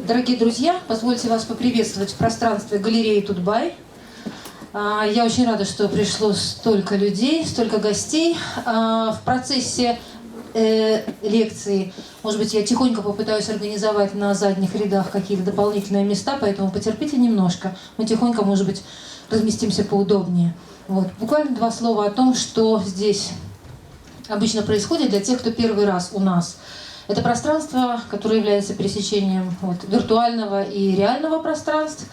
Дорогие друзья, позвольте вас поприветствовать в пространстве галереи Тутбай. Я очень рада, что пришло столько людей, столько гостей. В процессе лекции, может быть, я тихонько попытаюсь организовать на задних рядах какие-то дополнительные места, поэтому потерпите немножко. Мы тихонько, может быть, разместимся поудобнее. Вот. Буквально два слова о том, что здесь обычно происходит для тех, кто первый раз у нас. Это пространство, которое является пересечением виртуального и реального пространств.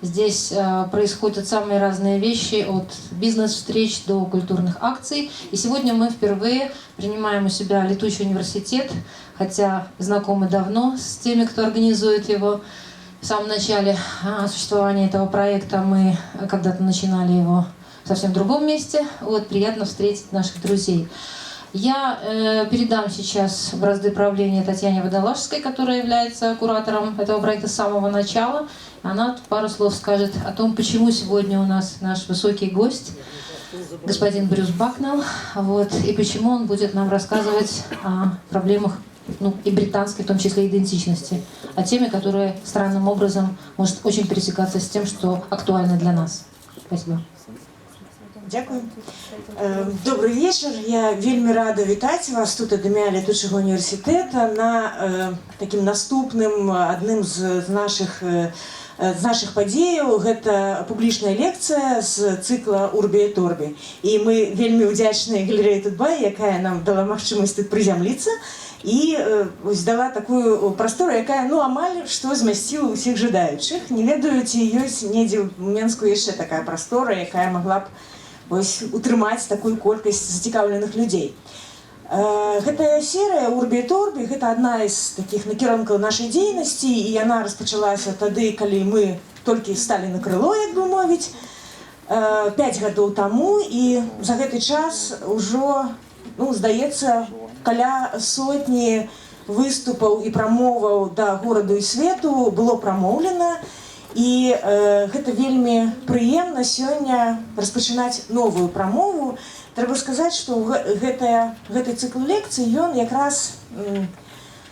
Здесь происходят самые разные вещи, от бизнес-встреч до культурных акций. И сегодня мы впервые принимаем у себя летучий университет, хотя знакомы давно с теми, кто организует его. В самом начале существования этого проекта мы когда-то начинали его в совсем другом месте. Приятно встретить наших друзей. Я передам сейчас бразды правления Татьяне Водолажской, которая является куратором этого проекта с самого начала. Она пару слов скажет о том, почему сегодня у нас наш высокий гость, господин Брюс Бакнелл, и почему он будет нам рассказывать о проблемах и британской, в том числе, идентичности, о теме, которая странным образом может очень пересекаться с тем, что актуально для нас. Спасибо. Дякую. Добрый вечер. Я вельмі рада вітаць вас тут ад імя летучага універсітэта на таким наступным адным з наших падзеяў. Гэта публічная лекцыя з цыкла Урбі і Торбі. І мы вельмі ўдзячныя галерэі Тутбай, якая нам дала магчымасць тут прызямліцца і дала такую прастору, якая амаль што змясціла ўсіх жадаючых. Не ведаю, ці ёсць недзе ў Менску яшчэ такая прастора, якая магла б утрымаць такую колькасць зацікаўленых людзей. Гэтая серыя Урбі і Торбі — гэта адна з такіх накірункаў нашай дзейнасці, і яна распачалася тады, калі мы толькі сталі на крыло, як бы мовіць, 5 гадоў таму, і за гэты час ужо, здаецца, каля сотні выступаў і прамоваў да гораду і свету было прамоўлена. І гэта вельмі прыемна сёння распачынаць новую прамову. Трэба сказаць, што гэты цыкл лекцый, ён якраз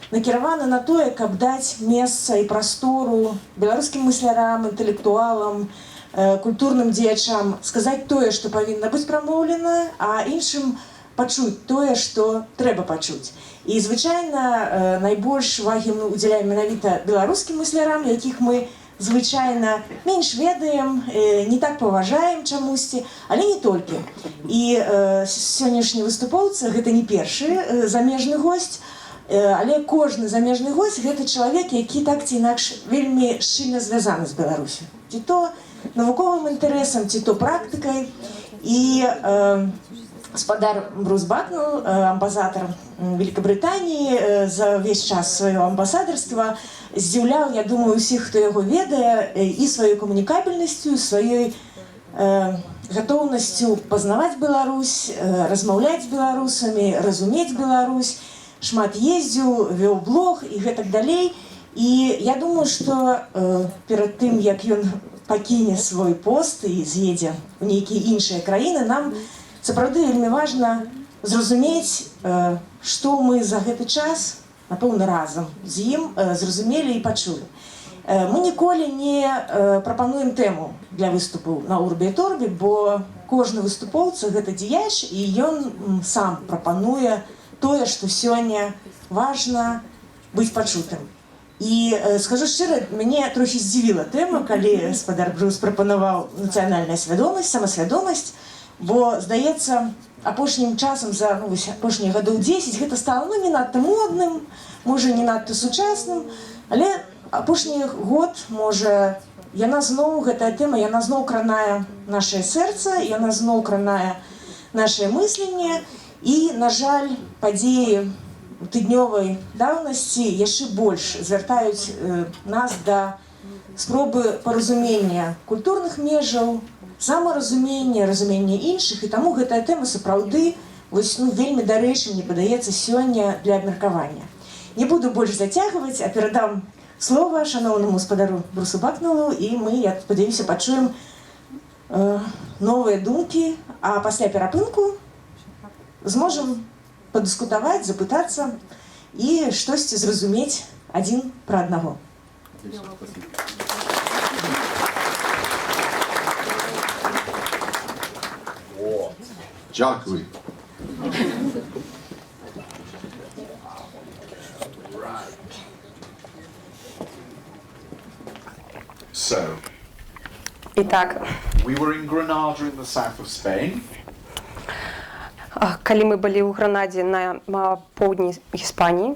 накіраваны на тое, каб даць месца і прастору беларускім мыслярам, інтэлектуалам, культурным дзеячам сказаць тое, што павінна быць прамоўлена, а іншым пачуць тое, што трэба пачуць. І звычайна найбольш увагі мы удзяляем менавіта беларускім мыслярам, якіх мы звычайна менш ведаем, не так паважаем чамусьці, але не толькі. І сённяшні выступоўца — гэта не першы замежны госць, але кожны замежны госць — гэта чалавек, які так ці інакш вельмі шчыльна звязаны з Беларусю. Ці то навуковым інтарэсам, ці то практыкай. І гаспадар Брюс Бакнелл, амбасадар Великабрытаніі, за ўвесь час свайго амбасадарства здзіўляў, я думаю, усіх, хто яго ведае, і сваёй камунікабельнасцю, сваёй гатоўнасцю пазнаваць Беларусь, размаўляць з беларусамі, разумець Беларусь, шмат ездзіў, вёў блог і гэтак далей. І я думаю, што перад тым, як ён пакіне свой пост і з'едзе ў нейкія іншыя краіны, нам сапраўды вельмі важна зразумець, што мы за гэты час, напэўна, разам з ім зразумелі і пачулі. Мы ніколі не прапануем тэму для выступу на Урбі і Торбі, бо кожны выступоўца — гэта дзеяч, і ён сам прапануе тое, што сёння важна быць пачутым. І скажу шчыра, мяне трохі здзівіла тэма, калі гаспадар Брюс прапанаваў нацыянальная свядомасць, самасвядомасць, бо, здаецца, апошнім часам, за апошнія гадоў 10, гэта стала не надта модным, можа, не надта сучасным, але апошні год, можа, яна зноў, гэтая тэма, яна зноў кранае нашае сэрца, яна зноў кранае нашае мысленне, і, на жаль, падзеі тыднёвай даўнасці яшчэ больш звяртаюць нас да спробы паразумення культурных межаў, самаразумення, разумення іншых, і таму гэтая тэма сапраўды вельмі дарэчы, мне падаецца, сёння для абмеркавання. Не буду больш зацягваць, а перадам слова шаноўнаму гаспадару Брюсу Бакнеллу, і мы, я спадзяюся, пачуем новыя думкі, а пасля перапынку зможам падыскутаваць, запытацца і штосьці зразумець адзін пра аднаго. Дякую. So, Итак, we were in Granada in the south of Spain. калі мы былі ў Гранадзе на поўдні Іспаніі,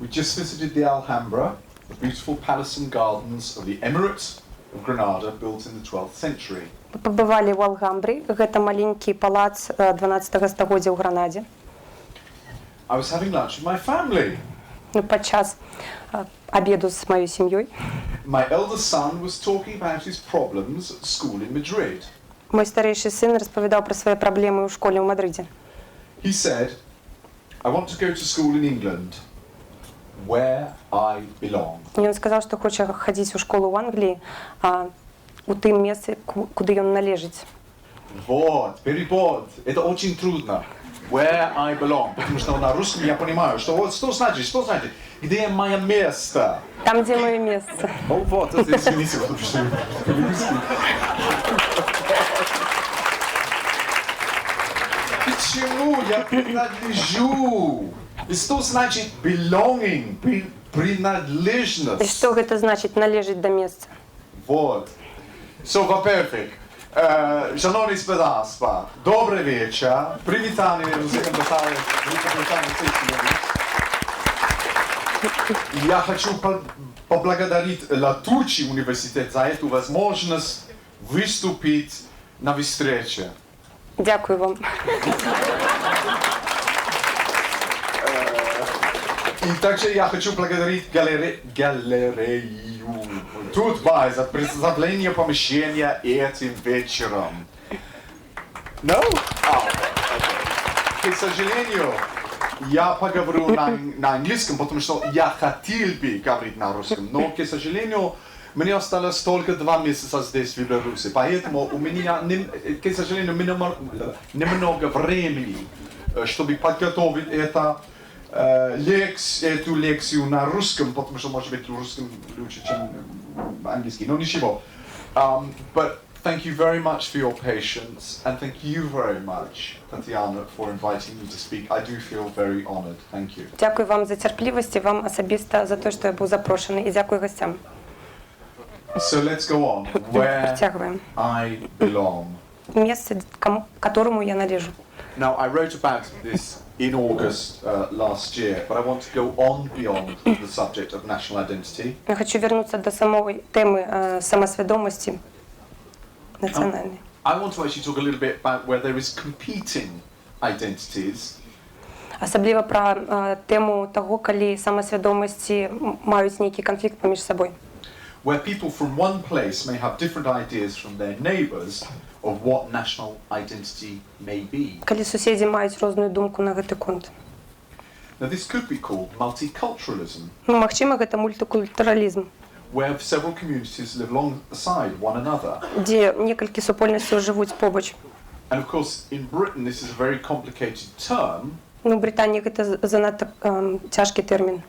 We just visited the Alhambra, the beautiful palace and gardens of the Emirate of Granada, built in the 12th century. мы пабывалі ў Алгамбры, гэта маленькі палац 12 стагоддзя ў Гранадзе. I was having lunch with my family. Падчас абеду з маёй сям'ёй My eldest son was talking about his problems at school in Madrid. мой старэйшы сын распавядаў пра свае праблемы ў школе ў Мадрыдзе. He said, I want to go to school in England, where I belong. І ён сказаў, што хоча хадзіць у школу ў Англіі, у тым месцы, куды ён належыць. Вот, перевод. Это очень трудно. Where I belong. Потому что на русском я понимаю, что вот что значит, где мое место? Там, дзе маё месца. О, вот, это, извините, потому что Почему я принадлежу? И что значит belonging, І принадлежность? што гэта значыць належыць да месца? Вот. So, во-первых, шановні спецаспа, добрый вечер. Привитание Великобритании. Я хочу поблагодарить Латучи университет за эту возможность выступить на встрече. Дякую вам. И также я хочу благодарить галерею Тутбай за предоставление помещения этим вечером. No? К сожалению, я поговорю на английском, потому что я хотел бы говорить на русском, но, к сожалению, мне осталось только 2 месяца здесь, в Беларуси, поэтому у меня, к сожалению, немного времени, чтобы подготовить эту лекцию на русском, потому что, может быть, русском лучше, чем английский, но ничего. But thank you very much for your patience, and thank you very much, Tatiana, for inviting me to speak. I do feel very honored. Thank you. Дякую вам за цярплівасць і вам асабіста за те, што я быў запрошаны, і дзякую гасцям. So let's go on. Where Працягваем. I belong. Месце, которому я належу. Now, I wrote about this in August last year, but I want to go on beyond the subject of national identity. Я хочу вернуться до самой темы самосвідомості національної. I want to actually talk a little bit about where there is competing identities. Асабліва пра тему того, калі самасвядомасці маюць нейкі канфлікт паміж сабой. Where people from one place may have different ideas from their neighbours of what national identity may be. Калі суседзі маюць розную думку на гэты конт. Now, this could be called multiculturalism, Магчыма, гэта мультикультуралізм, where several communities live alongside one another. дзе некалькі супольнасцяў жывуць побач. And of course, in Britain, this is a very complicated term, У Брытаніі гэта занадта цяжкі тэрмін.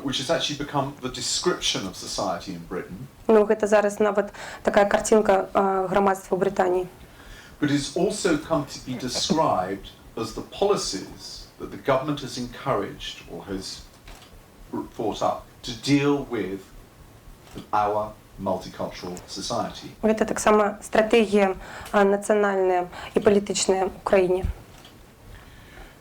which has actually become the description of society in Britain. Гэта зараз нават такая картинка грамадства ў Брытаніі. But it's also come to be described as the policies that the government has encouraged or has thought up to deal with our multicultural society. Гэта таксама стратэгія нацыянальная і палітычная ў краіне.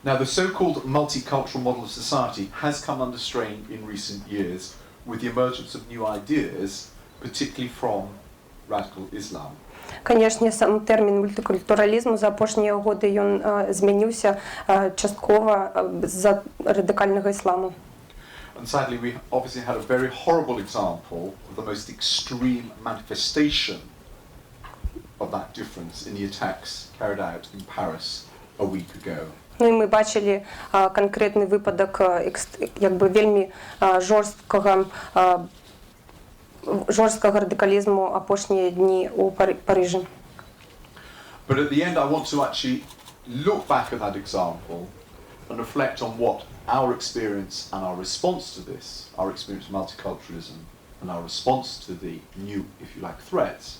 Now, the so-called multicultural model of society has come under strain in recent years with the emergence of new ideas, particularly from radical Islam. Канешне, сам тэрмін мультикультуралізму за апошнія годы ён змяніўся часткова з-за радыкальнага ісламу. And sadly, we obviously had a very horrible example of the most extreme manifestation of that difference in the attacks carried out in Paris a week ago. І ми бачили конкретний випадок вельми жорсткого радикалізму апошнія дні у Парижі. But at the end, I want to actually look back at that example and reflect on what our experience and our response to this, our experience of multiculturalism, and our response to the new, if you like, threats.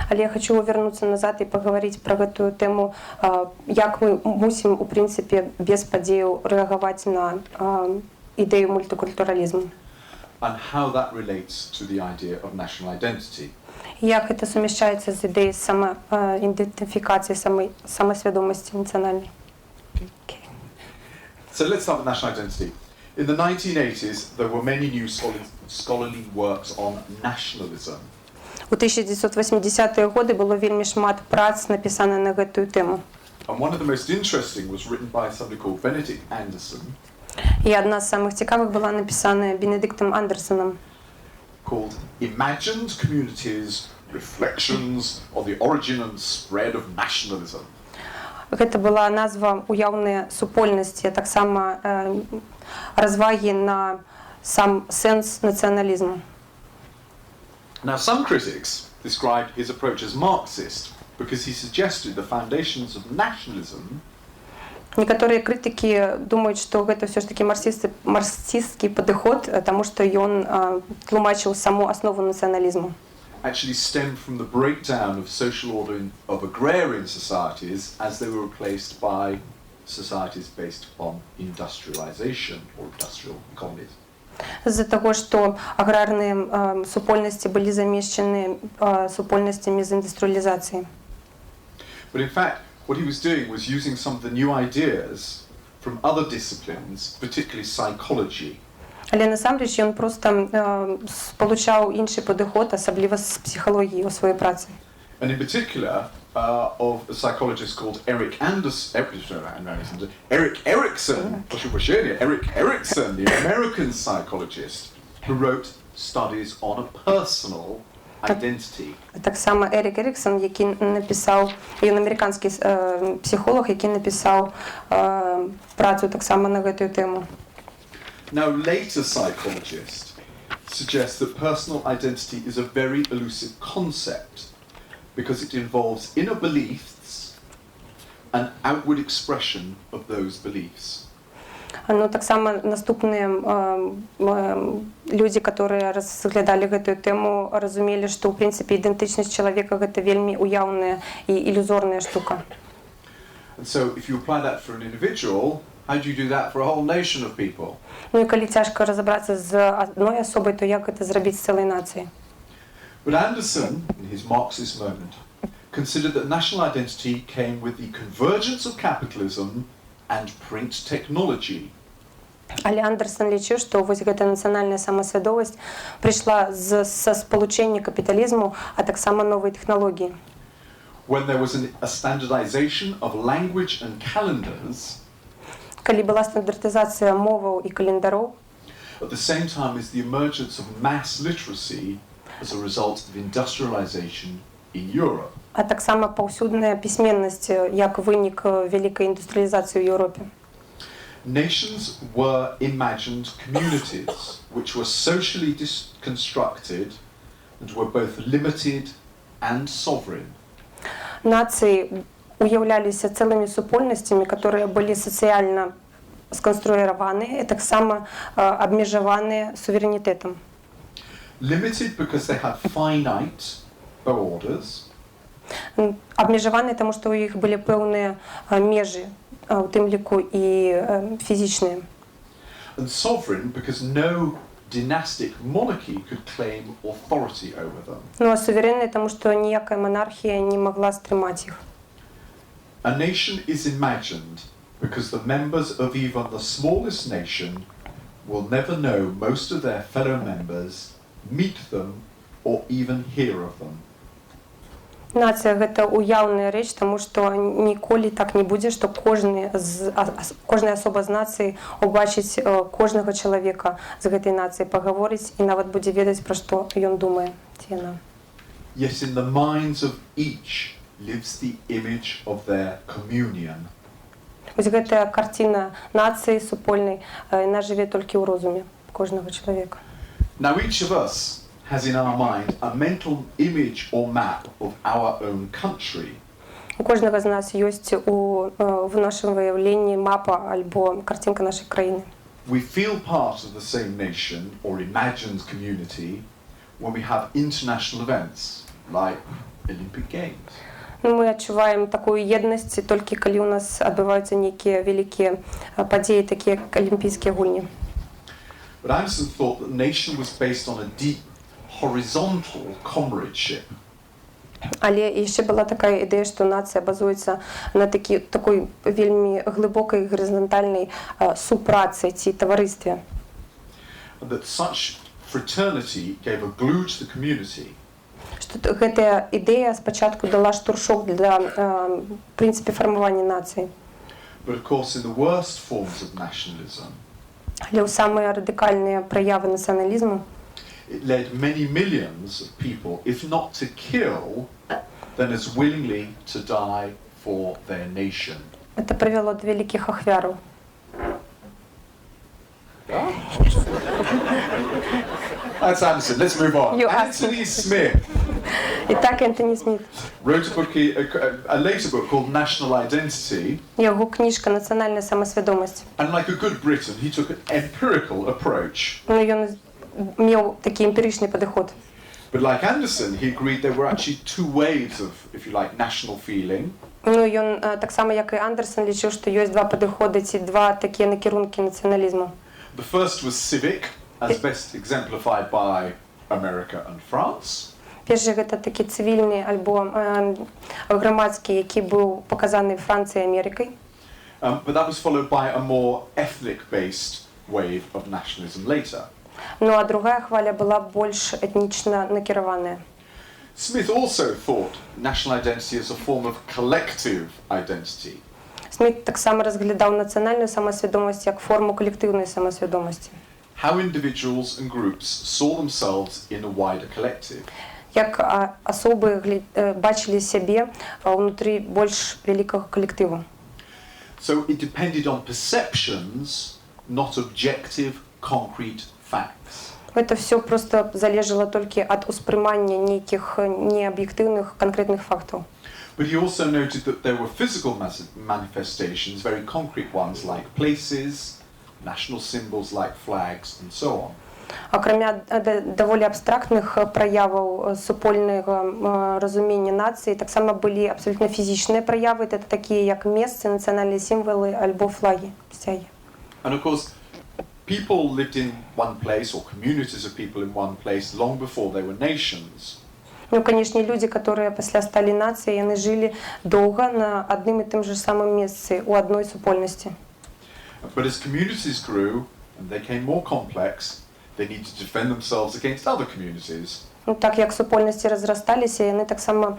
Але я хочу вернуцца назад і паговорыць пра гэтую тэму, як мы мусім у прынцыпе без падзеяў рэагаваць на ідэю мультикультуралізму. And how that relates to the idea of national identity. Як гэта сумяшчаецца з ідэяй самаідэнтыфікацыі, самасвядомасці нацыянальнай. So let's start with national identity. In the 1980s, there were many new scholarly works on nationalism. У 1980-х годы было вельмі шмат прац напісана на гэтую тэму. And one of the most interesting was written by somebody called Benedict Anderson. І адна з самых цікавых была напісана Бенедиктом Андерсоном. Called Imagined Communities, Reflections on the Origin and Spread of Nationalism. Гэта была назва «Уяўныя супольнасці», а таксама развагі на сам сэнс нацыяналізму. Now, some critics described his approach as Marxist because he suggested the foundations of nationalism. Некаторыя крытыкі думаюць, што гэта ўсё ж такі марксісцкі падыход, таму што ён тлумачыў саму аснову нацыяналізму. Actually stemmed from the breakdown of social order of agrarian societies as they were replaced by societies based on industrialization or industrial economies. З-за таго, што аграрныя супольнасці былі замешчаны супольнасцямі з індустрыялізацыі. But in fact, what he was doing was using some of the new ideas from other disciplines, particularly psychology. Але насамрэч ён проста спалучаў іншы падыход, асабліва з псіхалогіі ў сваёй працы. And in particular, of a psychologist called Erik Erikson, Erik Erikson, the American psychologist, who wrote studies on a personal identity. Так само Ерік Еріксон, який написав, він американський психолог, який написав працю так само на гэтую тему. Now, later psychologists suggest that personal identity is a very elusive concept because it involves inner beliefs and outward expression of those beliefs. Ну, так само наступныя людзі, которые разглядалі гэтую тэму, разумелі, што ў прынцыпе ідэнтычнасць чалавека гэта вельмі уяўная і ілюзорная штука. And so if you apply that for an individual, how do you do that for a whole nation of people? Ну і калі цяжка разабрацца з адной асобай, то як гэта зрабіць з цэлай нацыяй? But Anderson, in his Marxist moment, considered that national identity came with the convergence of capitalism and print technology. Але Андерсон лічыў, што вось гэта нацыянальная самасвядомасць прыйшла са спалучэння капіталізму, а таксама новай тэхналогіі. When there was a standardization of language and calendars, калі была стандартызацыя моваў і календароў, at the same time as the emergence of mass literacy as a result of industrialization in Europe. А таксама паўсюдная пісьменнасць як вынік вялікай індустрыялізацыі ў Еўропе. Nations were imagined communities which were socially constructed and were both limited and sovereign. Нацыі уяўляліся цэлымі супольнасцямі, которые былі сацыяльна сканструіраваныя і таксама абмежаваныя суверэнітэтам. Limited because they had finite borders. Абмежаваныя, таму што ў іх былі пэўныя межы, у тым ліку і фізічныя. And sovereign because no dynastic monarchy could claim authority over them. Ну а суверэнныя, таму што ніякая монархія не магла стрымаць іх. A nation is imagined because the members of even the smallest nation will never know most of their fellow members, meet them, or even hear of them. Нацыя гэта уяўная рэч, таму што ніколі так не будзе, што кожная асоба з нацыі убачыць кожнага чалавека з гэтай нацыі, пагаворыць і нават будзе ведаць, пра што ён думае, ці яна. Yet in the minds of each lives the image of their communion. Вось гэтая карціна нацыі супольнай, яна жыве толькі ў розуме кожнага чалавека. Now each of us has in our mind a mental image or map of our own country. У кожнага з нас ёсць у нашым выяўленні мапа альбо карцінка нашай краіны. We feel part of the same nation or imagined community when we have international events like Olympic Games. Мы адчуваем такую еднасць толькі калі у нас адбываюцца нейкія вялікія падзеі, такія як алімпійскія гульні. But Anderson thought that nation was based on a deep horizontal comradeship. Але яшчэ была такая ідэя, што нацыя базуецца на такой вельмі глыбокай гарызантальнай супрацы ці таварыстве. And that such fraternity gave a glue to the community. Што гэтая ідэя спачатку дала штуршок для в прынцыпе фармавання нацыі. But of course in the worst forms of nationalism, Але ў самыя радыкальныя праявы нацыяналізму it led many millions of people, if not to kill, then as willingly to die for their nation. гэта прывяло да вялікіх ахвяраў. That's Anderson. Let's move on. You asked me. Anthony Smith І так Ентоні Сміт. wrote a later book called National Identity. Його кніжка «Національна самосвідомість». And like a good Briton, he took an empirical approach. Ну, він мав такий емпіричний підход. But like Anderson, he agreed there were actually two waves of, if you like, national feeling. Ну, він так само, як і Андерсон, лічив, що є два підходи, ці два такі накерунки націоналізму. The first was civic, as best exemplified by America and France. Перший гэта такі цивільний або громадський, який був показаний Францією і Америкою. But that was followed by a more ethnic-based wave of nationalism later. Ну, а другая хваля була більш етнічно накерована. Smith also thought national identity as a form of collective identity. Сміт так само розглядав національну самосвідомість як форму колективної самосвідомості. How individuals and groups saw themselves in a wider collective. Як особи бачили себе внутрі більш великого колективу. So it depended on perceptions, not objective, concrete facts. Это все просто залежало только от усприймання неких необ'єктивних конкретних фактів. But he also noted that there were physical manifestations, very concrete ones like places, national symbols like flags, and so on. Окрім доволі абстрактних проявів супольного розуміння нації, так само були абсолютно фізичні прояви, це такі як місце, національні символи або флаги, стяги. And of course, people lived in one place, or communities of people in one place, long before they were nations. Ну, конечно, люди, которые після стали нацією, вони жили довго на одним і тим же самим місці, у одної супольності. But as communities grew, and they became more complex, they needed to defend themselves against other communities. Ну, так як супольності розросталися, вони так само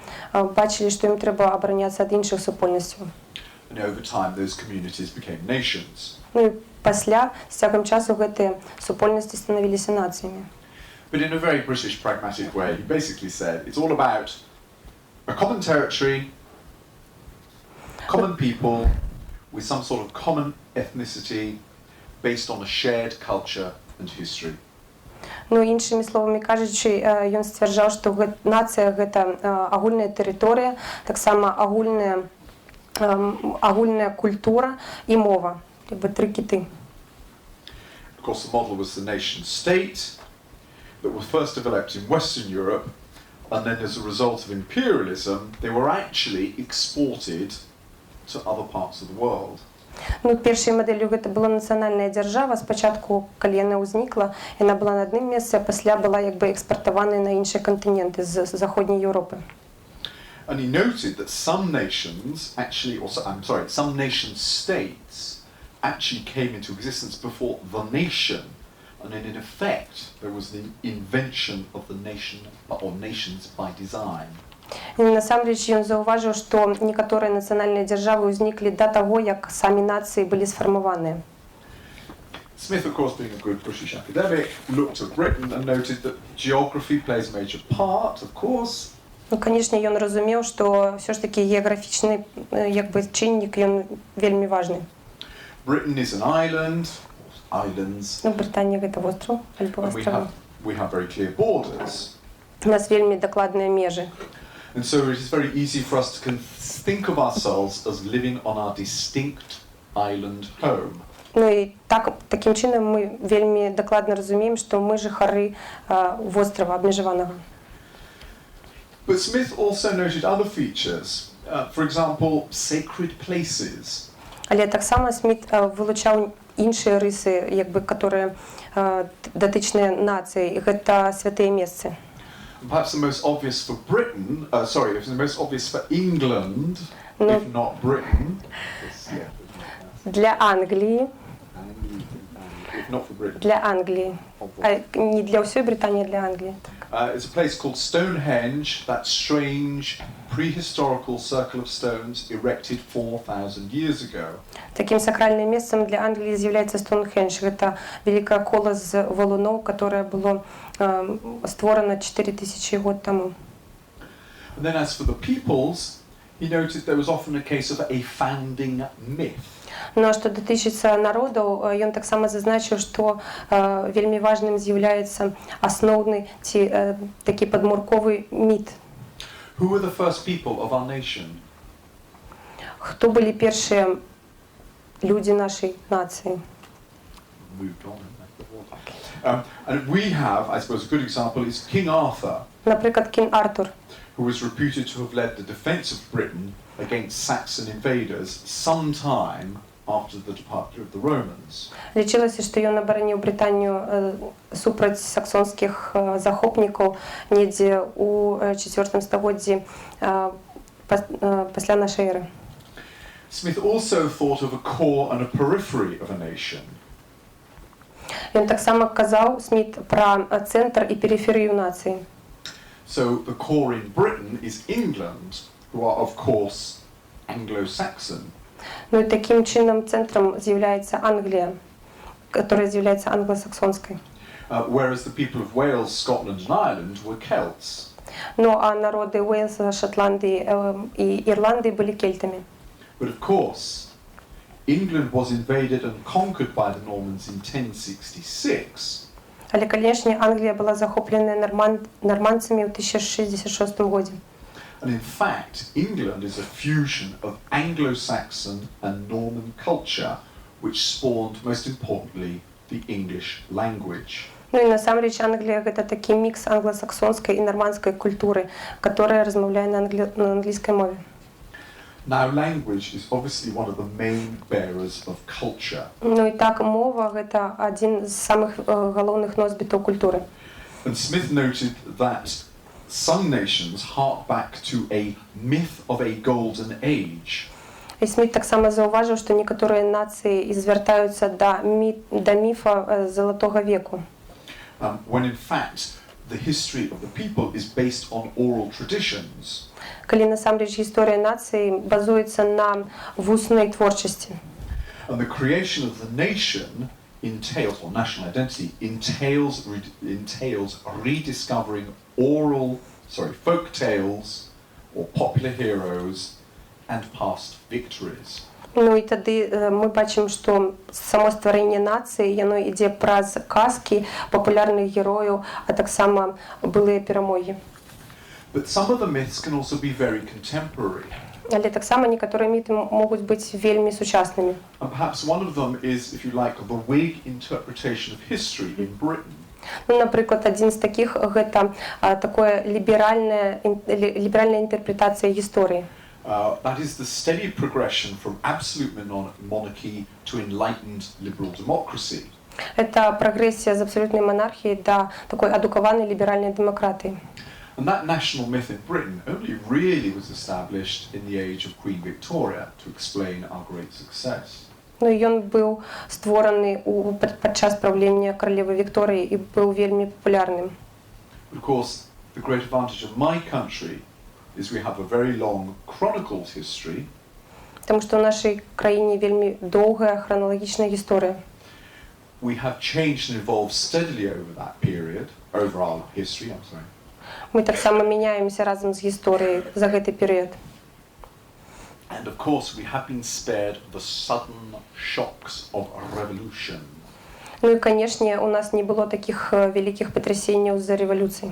бачили, що їм треба оборонятися від інших супольностей. And over time, those communities became nations. Ну, і після, з тягом часу, ці супольності становилися націями. But in a very British pragmatic way, he basically said it's all about a common territory, common people, with some sort of common ethnicity based on a shared culture and history. Ну, іншими словами кажучи, він стверджав, що нація – це агульна територія, так само агульна культура і мова. Тобто три кити. Of course, the model was the nation state that was first developed in Western Europe, and then as a result of imperialism, they were actually exported to other parts of the world. Ну, першою моделлю це була національна держава. Спочатку, коли вона возникла, вона була на одному місці, а після була якби експортована на інші континенти з Західної Європи. And he noted that some nations actually, some nation states actually came into existence before the nation, and then in effect there was the invention of the nation or nations by design. І насамрэч він зауважив, що некоторі національні держави возникли до того, як самі нації були сформовані. Smith, of course, being a good British academic, looked at Britain and noted that geography plays a major part, of course. Ну, звісно, він розумів, що все ж таки географічний якби чинник він вельми важний. Britain is an island, islands. Ну, Британія це остров, або острова. We have very clear borders. У нас вельми докладні межі. And so it is very easy for us to think of ourselves as living on our distinct island home. Ну і таким чином ми вельмі дакладна разумеем, што мы жыхары вострава абмежаванага. But Smith also noted other features. For example, sacred places. Але таксама Сміт вылучаў іншыя рысы, которые датычныя нацыі, гэта святыя месцы. Perhaps the most obvious for Britain, the most obvious for England, if not Britain. Для Англії. If not for Britain. Для Англії. Не для всей Британії, а для Англії. It's a place called Stonehenge, that strange prehistorical circle of stones erected 4,000 years ago. Таким сакральным месцем для Англії з'являється Стоунхендж. Гэта великое коло з валунов, которое было створено 4000 год тому. And then as for the peoples, he noted there was often a case of a founding myth. Ну а што датычыцца народаў, ён таксама зазначыў, што вельмі важным з'яўляецца асноўны ці такі падмурковы міт. Who were the first people of our nation? Хто былі першыя людзі нашай нацыі? Moved on. And we have, I suppose, a good example is King Arthur. Наприклад, кінь Артур, who was reputed to have led the defense of Britain against Saxon invaders sometime after the departure of the Romans. лічылася, што ён абараніў Брытанію супраць саксонскіх захопнікаў недзе ў 4 стагоддзі пасля нашай эры. Smith also thought of a core and a periphery of a nation. Ён таксама казаў, Сміт, пра цэнтр і перыферыю нацыі. So the core in Britain is England, who are of course Anglo-Saxon. Ну і таким чином цэнтрам з'яўляецца Англія, которая з'яўляецца англосаксонскай. Whereas the people of Wales, Scotland and Ireland were Celts. Ну а народы Уэльса, Шотландии и Ирландии были кельтами. But of course, England was invaded and conquered by the Normans in 1066. Але, конечно, Англия была захоплена нормандцами в 1066 году. And in fact, England is a fusion of Anglo-Saxon and Norman culture, which spawned, most importantly, the English language. Ну и на самом деле Англия это такой микс англосаксонской и нормандской культуры, которая размовляет на английской мове. Now, language is obviously one of the main bearers of culture. Ну и так мова это один из самых головных носьбитов культуры. And Smith noted that some nations hark back to a myth of a golden age. І Сміт так само зауважив, що некоторые нации звертаються до міфа Золотого веку. When in fact the history of the people is based on oral traditions. Коли насамрэч історія нації базується на вусній творчості. And the creation of the nation entails, or national identity, entails rediscovering folk tales or popular heroes and past victories. Ну і тоді ми бачимо, що само створення нації, воно йде праз казки, популярних героїв, а так само були перемоги. But some of the myths can also be very contemporary. Але так само некоторі міфи можуть бути вельми сучасними. And perhaps one of them is, if you like, the Whig interpretation of history in Britain. Ну, наприклад, один з таких – це така ліберальна інтерпретація історії. That is the steady progression from absolute monarchy to enlightened liberal democracy. Это прогрессия з абсолютної монархії до такої адукованої ліберальної демократії. And that national myth in Britain only really was established in the age of Queen Victoria to explain our great success. Ну, він був створений під час правління королеви Вікторії і був вельми популярним. Of course, the great advantage of my country is we have a very long chronicled history. Тому що в нашій країні вельми довга хронологічна історія. We have changed and evolved steadily over our history, Ми так само міняємося разом з історією за цей період. And of course, we have been spared the sudden shocks of a revolution. Ну і, звісно, у нас не було таких великих потрясень з-за революції.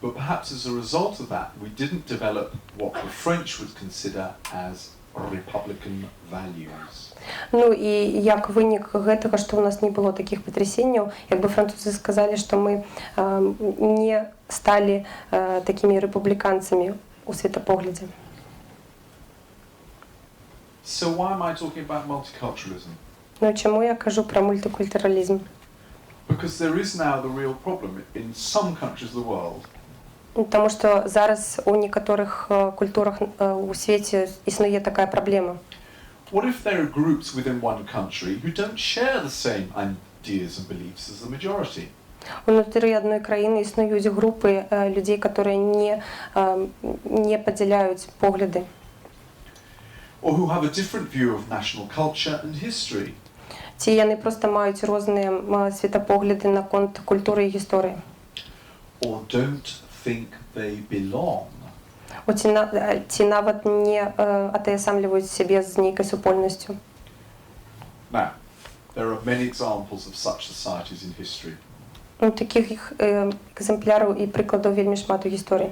But perhaps as a result of that, we didn't develop what the French would consider as Republican values. Ну і як вынік гэтага, што ў нас не было такіх патрясенняў, як бы французы сказалі, што мы не сталі такімі рэпубліканцамі у светапоглядзе. So why am I talking about multiculturalism? Ну чаму я кажу пра мультикультуралізм? Because there is now the real problem in some countries of the world. Таму што зараз у некаторых культурах у свеце існуе такая праблема. What if there are groups within one country who don't share the same ideas and beliefs as the majority? Унутры адной краіны існуюць групы людзей, которые не падзяляюць погляды. Or who have a different view of national culture and history? Ці яны проста маюць розныя светапогляды наконт культуры і гісторыі. Or don't think they belong? Ці нават не атаясамліваюць сябе з нейкай супольнасцю. Now, there are many examples of such societies in history. Такіх екземпляраў і прыкладаў вельмі шмат у гісторыі.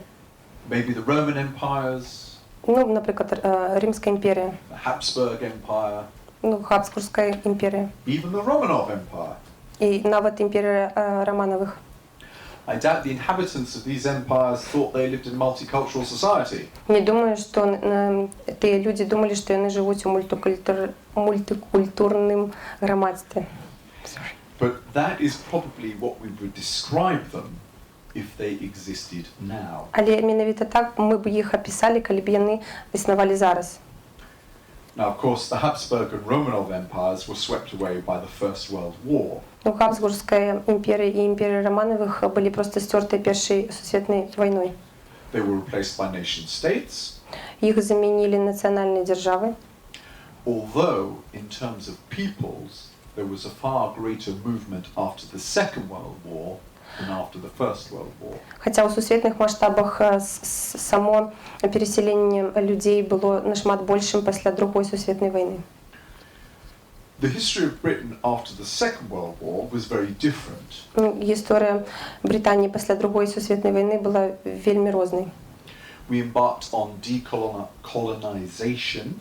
Maybe the Roman empires, Ну, напрыклад, Рымская імперія, the Habsburg Empire, Габсбургская імперія even the Romanov Empire. і нават імперія Романовых. I doubt the inhabitants of these empires thought they lived in a multicultural society. Не думаю, што тыя людзі думалі, што яны жывуць у мультикультурным грамадстве. But that is probably what we would describe them if they existed now. Але менавіта так мы б іх апісалі, калі б яны існавалі зараз. Now, of course, the Habsburg and Romanov empires were swept away by the First World War. Габсбургская імперія і імперія Романовых былі проста стёртыя першай сусветнай вайной. They were replaced by nation states. Іх замянілі нацыянальныя дзяржавы. Although, in terms of peoples, there was a far greater movement after the Second World War than after the First World War. Хаця ў сусветных маштабах само пераселенне людзей было нашмат большым пасля Другой сусветнай вайны. The history of Britain after the Second World War was very different. Гісторыя Брытаніі пасля Другой сусветнай вайны была вельмі рознай. We embarked on decolonization,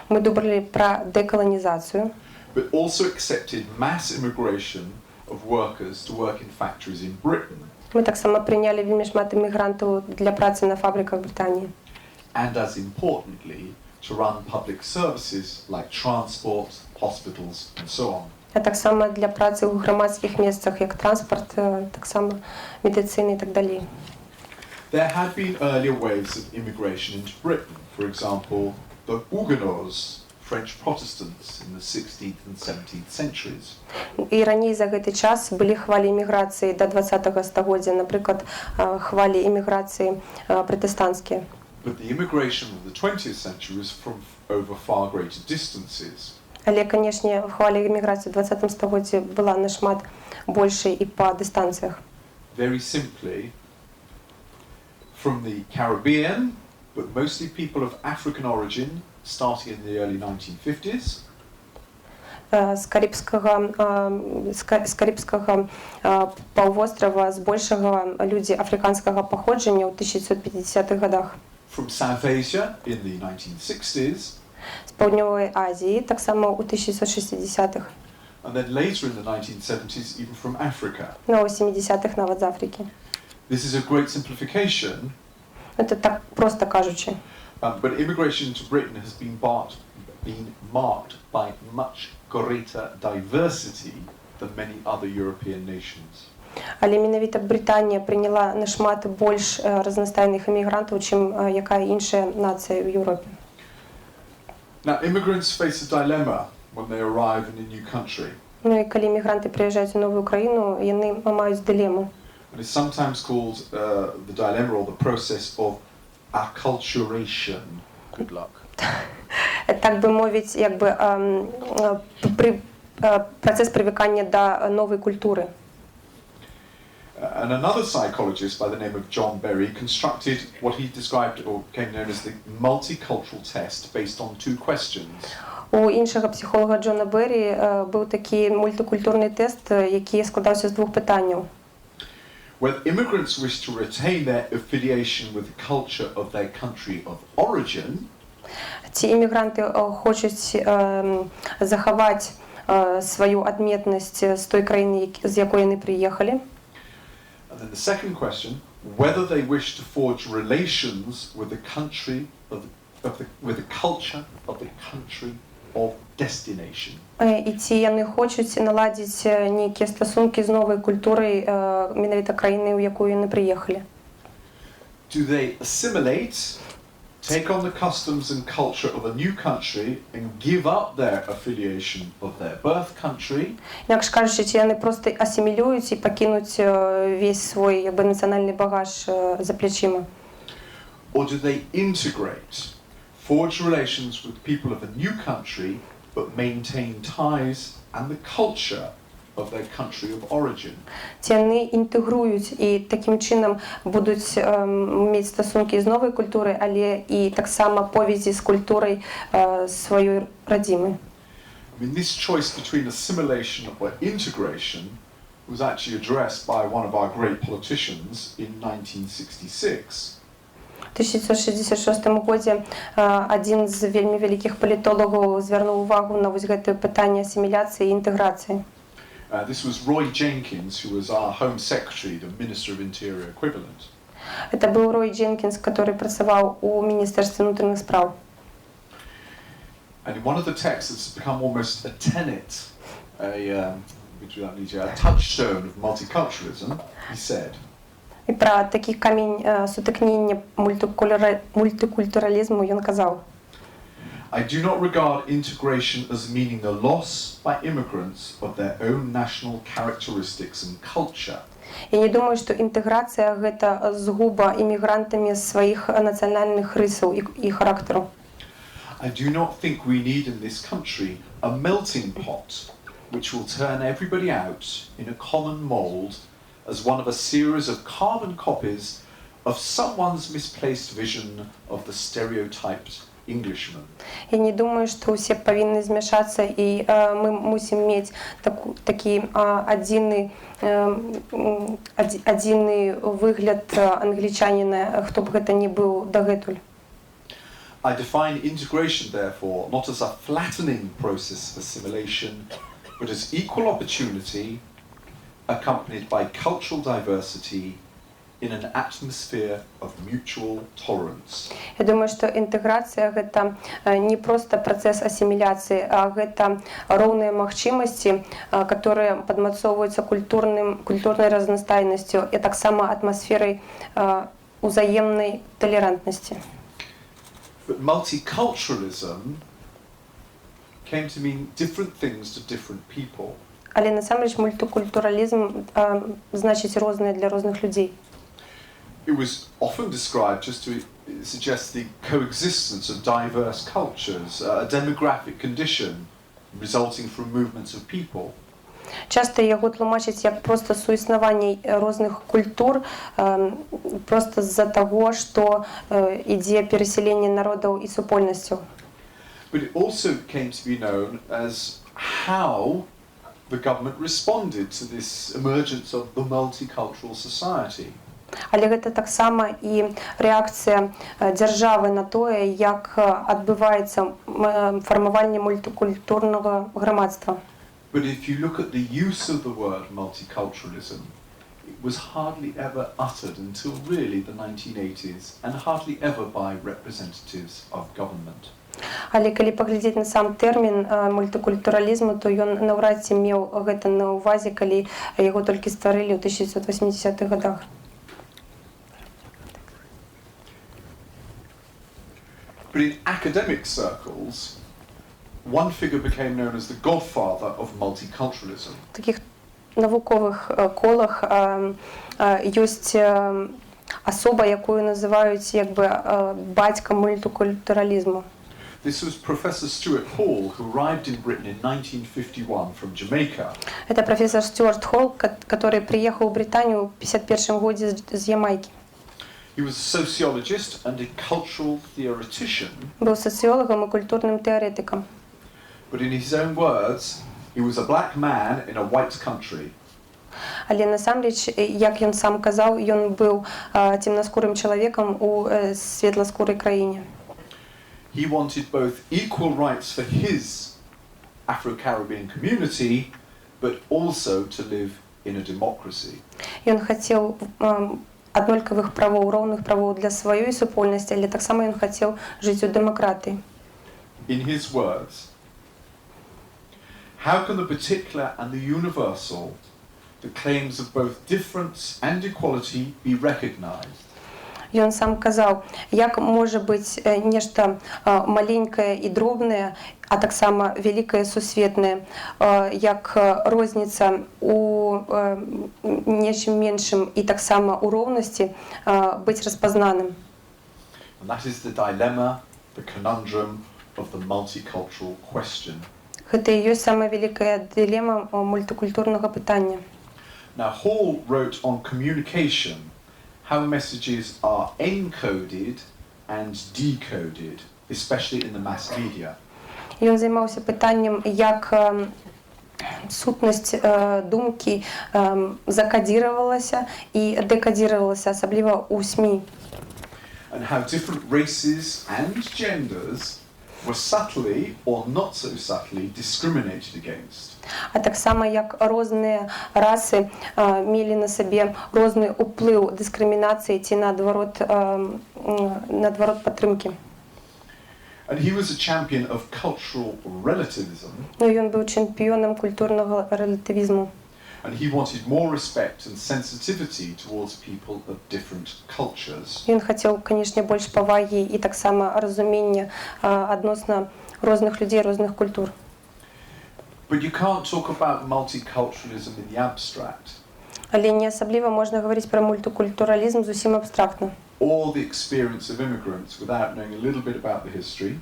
Мы думалі пра дэкаланізацыю, but also accepted mass immigration of workers to work in factories in Britain. Мы таксама прынялі вельмі шмат імігрантаў для працы на фабрыках Брытаніі. And as importantly, to run public services like transport, hospitals, and so on. А таксама для працы ў грамадскіх месцах, як транспарт, таксама медыцына і так далей. There had been earlier waves of immigration into Britain. For example, the Huguenots, French Protestants in the 16th and 17th centuries. І раней за гэты час былі хвалі іміграцыі да 20-го стагоддзя, напрыклад, хвалі іміграцыі пратэстанцкія. But the immigration of the 20th century was from over far greater distances. Але, канешне, хваля іміграцыі ў 20-м стагоддзі была нашмат большай і па дыстанцыях. Very simply, from the Caribbean, but mostly people of African origin, starting in the early 1950s. З Карибскага паўвострава збольшага людзі афрыканскага паходжання ў 1950-х годах. From South Asia in the 1960s. З Паўднёвай Азіі, таксама ў 1960-х. And then later in the 1970s, even from Africa. На 80-х нават з Афрыкі. This is a great simplification. Це так просто кажучи. But immigration into Britain has been marked by much greater diversity than many other European nations. Але менавіта Британія прыняла нашмат больш разнастайных імігрантаў, чым якая іншая нацыя ў Еўропе. Now, immigrants face a dilemma when they arrive in a new country. Ну і калі імігранты прыязджаюць у новую краіну, яны маюць дылему. And it's sometimes called the dilemma or the process of acculturation. Good luck. Так би мовіць, якби працэс прывыкання да новай культуры. And another psychologist by the name of John Berry constructed what he described or became known as the multicultural test based on two questions. У іншага псіхолога Джона Беррі быў такі мультикультурний тест, який складався з двох питань. Whether immigrants wish to retain their affiliation with the culture of their country of origin. ці іммігранти хочуть заховати свою адметнасць з той країни, з якої вони приїхали. And then the second question, whether they wish to forge relations with the country with the culture of the country of destination. І ці вони хочуть наладити некие стосунки з новою культурою менавіта країни, у яку вони приїхали. Do they assimilate, take on the customs and culture of a new country and give up their affiliation of their birth country? Інакше кажучи, ці вони просто асимілюють і покинуть весь свій національний багаж за плечима. Or do they integrate, forge relations with people of a new country, but maintain ties and the culture of their country of origin? Ці вони інтегрують і таким чином будуть мати стосунки з новою культурою, але і так само пов'язі з культурою своєї родини. I mean, this choice between assimilation or integration was actually addressed by one of our great politicians in 1966. В 1966 році один з вельми великих політологів звернув увагу на ось це питання асиміляції і інтеграції. This was Roy Jenkins, who was our Home Secretary, the Minister of Interior equivalent. Це був Рой Дженкінс, який працював у Міністерстві внутрішніх справ. And in one of the texts that's become almost a tenet, a touchstone of multiculturalism, he said, І про такий камінь сутикнення мультикультуралізму він казав: I do not regard integration as meaning the loss by immigrants of their own national characteristics and culture. Я не думаю, що інтеграція – це згуба іммігрантами своїх національних рисів і характеру. I do not think we need in this country a melting pot which will turn everybody out in a common mold as one of a series of carbon copies of someone's misplaced vision of the stereotyped Englishman. Я не думаю, що всі повинні змішатися, і ми мусимо мати такий одинний вигляд англічанина, хто б це не був догетуль. I define integration, therefore, not as a flattening process of assimilation, but as equal opportunity accompanied by cultural diversity in an atmosphere of mutual tolerance. Я думаю, что интеграция – это не просто процесс ассимиляции, а это ровные махчимости, которые подмацовываются культурной разностайностью и так само атмосферой взаимной толерантности. But multiculturalism came to mean different things to different people. Але насамрэч мультикультуралізм значить різне для різних людей. It was often described just to suggest the coexistence of diverse cultures, a demographic condition resulting from movements of people. Часто його тлумачать як просто суіснування різних культур, просто з-за того, що йде переселення народів і супольності. But it also came to be known as how the government responded to this emergence of the multicultural society. Але це так само і реакція держави на те, як відбувається формування мультикультурного громадства. But if you look at the use of the word multiculturalism, it was hardly ever uttered until really the 1980s and hardly ever by representatives of government. Але коли поглядіти на сам термін мультикультуралізму, то він навряд ці мав це на увазі, коли його тільки створили у 1980-х годах. But in academic circles, one figure became known as the godfather of multiculturalism. В таких наукових колах є особа, яку називають якби батьком мультикультуралізму. This was Professor Stuart Hall, who arrived in Britain in 1951 from Jamaica. Это профессор Стюарт Холл, который приехал в Британию в 1951 году с Ямайки. He was a sociologist and a cultural theoretician. Был социологом и культурным теоретиком. But in his own words, he was a black man in a white country. Але насамрэч, як ён сам казаў, ён быў темноскурым чалавекам у светласкурай краіне. he wanted both equal rights for his Afro-Caribbean community, but also to live in a democracy. Ён хацеў аднолькавых правоў, роўных правоў для сваёй супольнасці, але таксама ён хацеў жыць у дэмакратыі. In his words, how can the particular and the universal, the claims of both difference and equality, be recognized? Ён сам казаў, як можа быць нешта маленькае і дробнае, а таксама вялікае сусветнае, як розніца у нечым меншым і таксама ў роўнасці быць распазнаным. And that is the dilemma, the conundrum of the multicultural question. Гэта і ёсць самая вялікая дылема мультикультурнага пытання. Now, Hall wrote on communication, how messages are encoded and decoded, especially in the mass media. Ён займаўся пытаннем, як сутнасць думкі закадзіравалася і дэкадзіравалася, асабліва ў СМІ. And how different races and genders were subtly or not so subtly discriminated against. А таксама як розныя расы мелі на сабе розны ўплыў дыскрымінацыі ці наадварот падтрымкі. And he was a champion of cultural relativism. Ну, ён быў чэмпіёнам культурнага рэлятывізму. And he wanted more respect and sensitivity towards people of different cultures. Ён хацеў, канешне, больш павагі і таксама разумення адносна розных людзей, розных культур. But you can't talk about multiculturalism in the abstract. Але не асабліва можна гаварыць пра мультикультуралізм зусім абстрактна. Or the experience of immigrants without knowing a little bit about the history.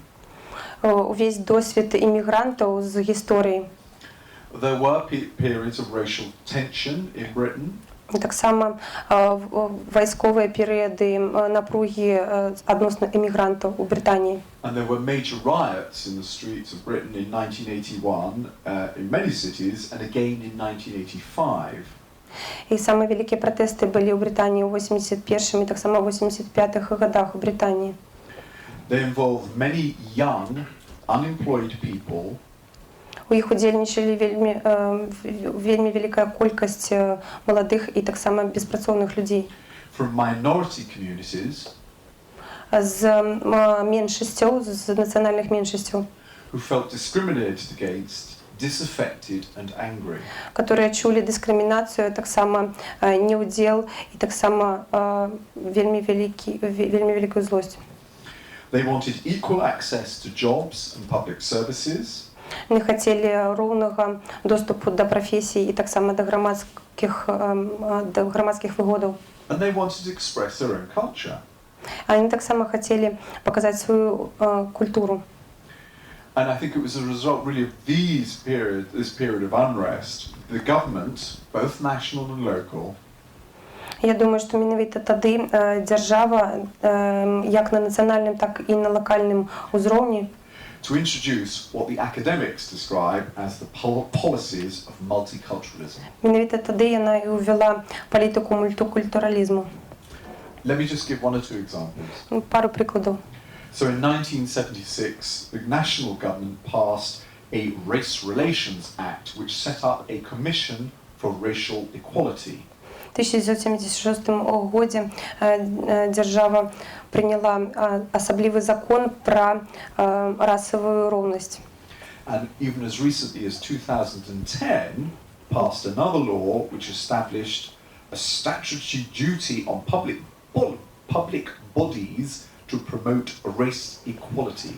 Увесь досвід іммігрантаў з гісторыі. There were periods of racial tension in Britain. Таксама вайсковыя перыяды напругі адносна іммігрантаў у Брытаніі. And there were major riots in the streets of Britain in 1981 in many cities and again in 1985. І самыя вялікія пратэсты былі ў Брытаніі ў 81-м і таксама ў 85-х годах у Брытаніі. They involved many young, unemployed people. У іх удзельнічалі вельмі вялікая колькасць маладых і таксама беспрацоўных людзей. From minority communities. З меншасцяў, з нацыянальных меншасцяў. Who felt discriminated against, disaffected and angry. Которые чулі дыскрымінацыю, таксама неўдзел і таксама вельмі вялікую злосць. They wanted equal access to jobs and public services. Не хацелі роўнага доступу да прафесій і таксама да грамадскіх выгодаў. And they wanted to express their own culture. Они таксама хацелі паказаць сваю культуру. And I think it was a result really of this period of unrest, the government, both national and local. Я думаю, што менавіта тады дзяржава як на нацыянальным, так і на лакальным узроўні to introduce what the academics describe as the policies of multiculturalism. Менавіта тады яна і ўвяла палітыку мультикультуралізму. Let me just give one or two examples. Пару прыкладаў. So in 1976, the national government passed a Race Relations Act which set up a commission for racial equality. В 1976 годзе дзяржава прыняла асаблівы закон пра расавую роўнасць. And even as recently as 2010, passed another law which established a statutory duty on public bodies to promote race equality.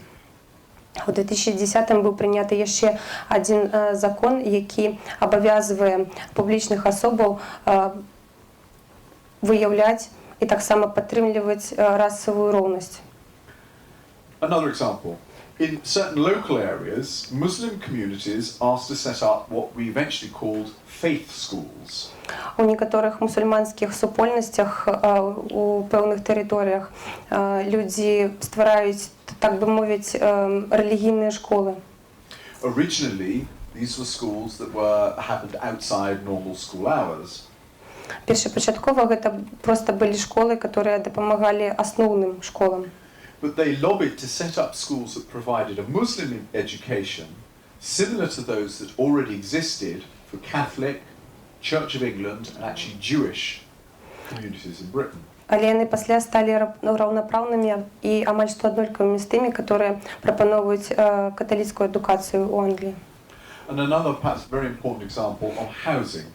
У 2010 быў прыняты яшчэ адзін закон, які абавязвае публічных асобаў выяўляць і таксама падтрымліваць расавую роўнасць. Another example. In certain local areas, Muslim communities asked to set up what we eventually called faith schools. У некаторых мусульманскіх супольнасцях у пэўных тэрыторыях людзі ствараюць, так бы мовіць, рэлігійныя школы. Originally, these were schools that happened outside normal school hours. Першапачаткова гэта проста былі школы, которые дапамагалі асноўным школам. but they lobbied to set up schools that provided a Muslim education similar to those that already existed for Catholic, Church of England and actually Jewish communities in Britain. Але яны пасля сталі раўнапраўнымі і амаль што аднолькавымі з тымі, которые прапаноўваюць каталіцкую адукацыю ў Англіі. And another perhaps very important example on housing.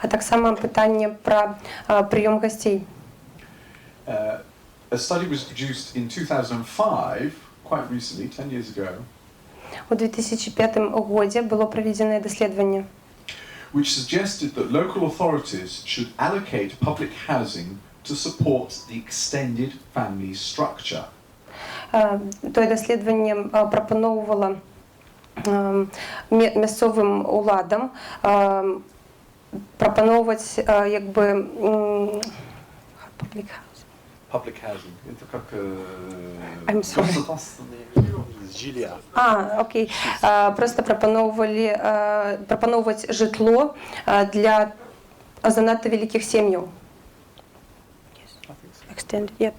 А таксама пытанне пра прыём гасцей. A study was produced in 2005, quite recently, 10 years ago, У 2005 годзе было праведзенае даследаванне, which suggested that local authorities should allocate public housing to support the extended family structure. Тое даследаванне прапаноўвала мясцовым уладам прапаноўваць як бы Public housing. Это как I'm sorry. Жилья. Окей. Просто прапаноўваць жытло для занадта вялікіх сем'яў. Extended, yep.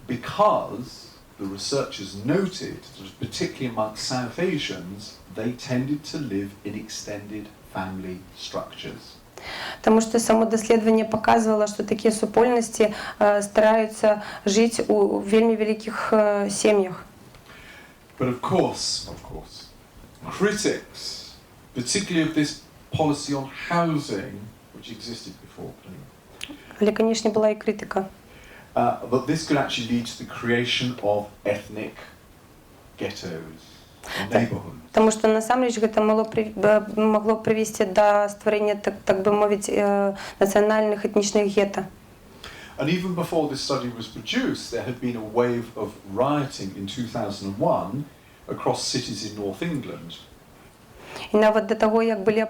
Because the researchers noted that particularly amongst South Asians, they tended to live in extended family structures. Таму што само даследаванне паказвала, што такія супольнасці стараюцца жыць у вельмі вялікіх сем'ях. But of course, critics, particularly of this policy on housing, which existed before, Але, канешне, была і крытыка. that this could actually lead to the creation of ethnic ghettos or neighborhoods. Таму што насамрэч гэта магло прывесці да стварэння, так бы мовіць, нацыянальных этнічных гета. And even before this study was produced, there had been a wave of rioting in 2001 across cities in North England. І нават да таго, як былі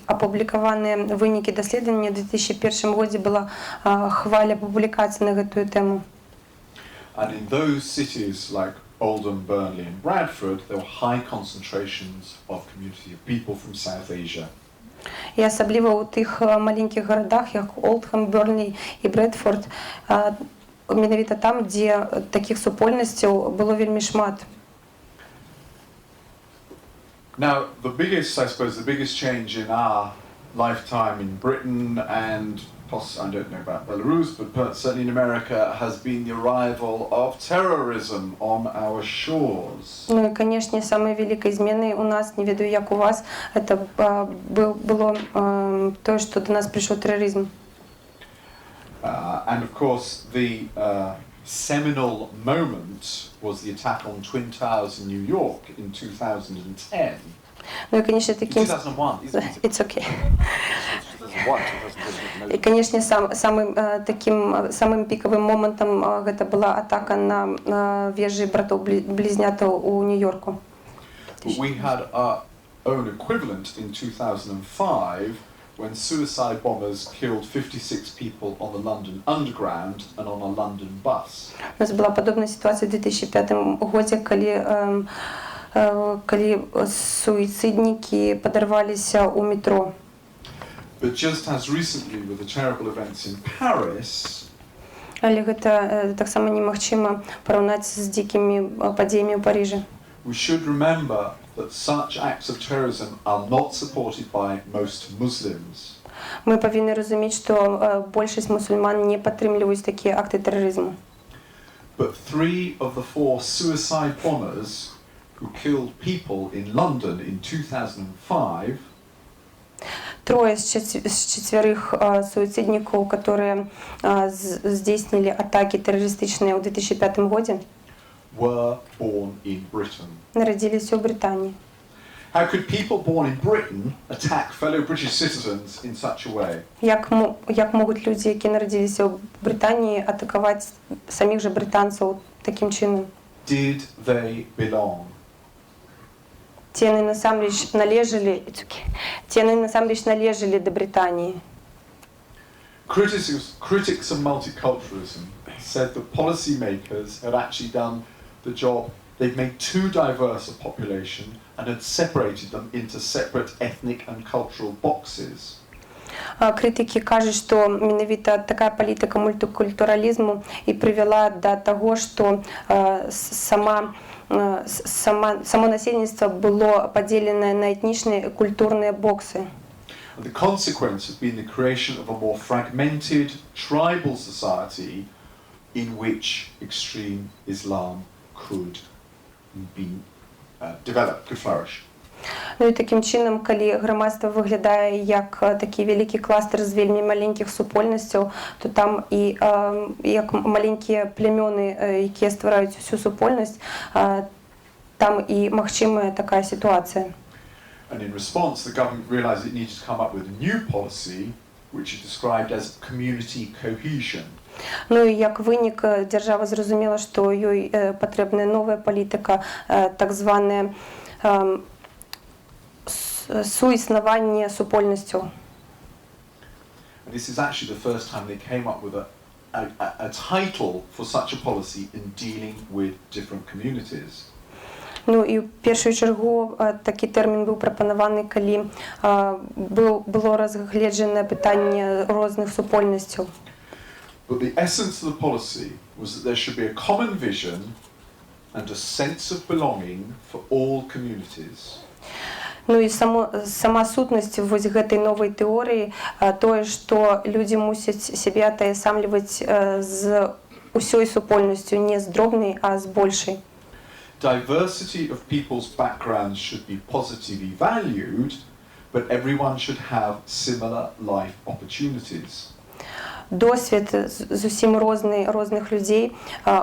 апублікаваныя вынікі даследавання, ў 2001 годзе была хваля публікацый на гэтую тэму. And in those cities like Oldham, Burnley and Bradford, there were high concentrations of community of people from South Asia. І асабліва ў тых маленькіх гарадах, як Олдхам, Бёрнлі і Брэдфорд, менавіта там, дзе такіх супольнасцяў было вельмі шмат. Now, the biggest change in our lifetime in Britain and I don't know about Belarus, but certainly in America, has been the arrival of terrorism on our shores. Ну і, канешне, самай вялікай зменай у нас, не ведаю, як у вас, это было тое, што до нас прыйшоў тэрарызм. And of course, the seminal moment was the attack on Twin Towers in New York in 2010. Ну і, канешне, таким... 2001, isn't it? It's okay. І, канешне, самым пікавым момантам гэта была атака на вежы братоў-блізнятаў у Нью-Йорку. We had our own equivalent in 2005 when suicide bombers killed 56 people on the London Underground and on a London bus. У нас была падобная сітуацыя ў 2005 годзе, калі суіциднікі падарваліся ў метро. But just as recently with the terrible events in Paris, Але гэта таксама немагчыма параўнаць з дзікімі падзеямі ў Парыжы. we should remember that such acts of terrorism are not supported by most Muslims. Мы павінны разумець, што большасць мусульман не падтрымліваюць такія акты тэрарызму. But 3 of the 4 suicide bombers who killed people in London in 2005 Трое з чацвярых суіциднікаў, которые здзейснілі атакі тэрарыстычныя ў 2005 годзе, were born in Britain. нарадзіліся ў Брытаніі. How could people born in Britain attack fellow British citizens in such a way? Як могуць людзі, якія нарадзіліся ў Брытаніі, атакаваць саміх жа брытанцаў такім чынам? Did they belong? Ці яны насамрэч належалі да Брытаніі? Critics of multiculturalism said that policymakers had actually done the job. They'd made too diverse a population and had separated them into separate ethnic and cultural boxes. Критики кажуть, што менавіта такая палітыка мультикультуралізму і прывяла да таго, што само насельніцтва было падзеленае на этнічныя і культурныя боксы. The consequence has been the creation of a more fragmented tribal society in which extreme Islam could be developed, could flourish. Ну і таким чынам, калі грамадства выглядае як такі вялікі кластер з вельмі маленькіх супольнасцяў, то там і як маленькія плямёны, якія ствараюць усю супольнасць, там і магчымая такая сітуацыя. And in response, the government realised it needed to come up with a new policy, which is described as community cohesion. Ну і як вынік, дзяржава зразумела, што ёй патрэбная новая палітыка, так званае суіснаванне супольнасцяў. This is actually the first time they came up with a title for such a policy in dealing with different communities. Ну і ў першую чаргу такі тэрмін быў прапанаваны, калі было разгледжанае пытанне розных супольнасцяў. But the essence of the policy was that there should be a common vision and a sense of belonging for all communities. Ну і сама сутнасць вось гэтай новай тэорыі тое, што людзі мусяць сябе атаясамліваць з усёй супольнасцю, не з дробнай, а з большай. Diversity of people's backgrounds should be positively valued, but everyone should have similar life opportunities. Досвід зусім розных людзей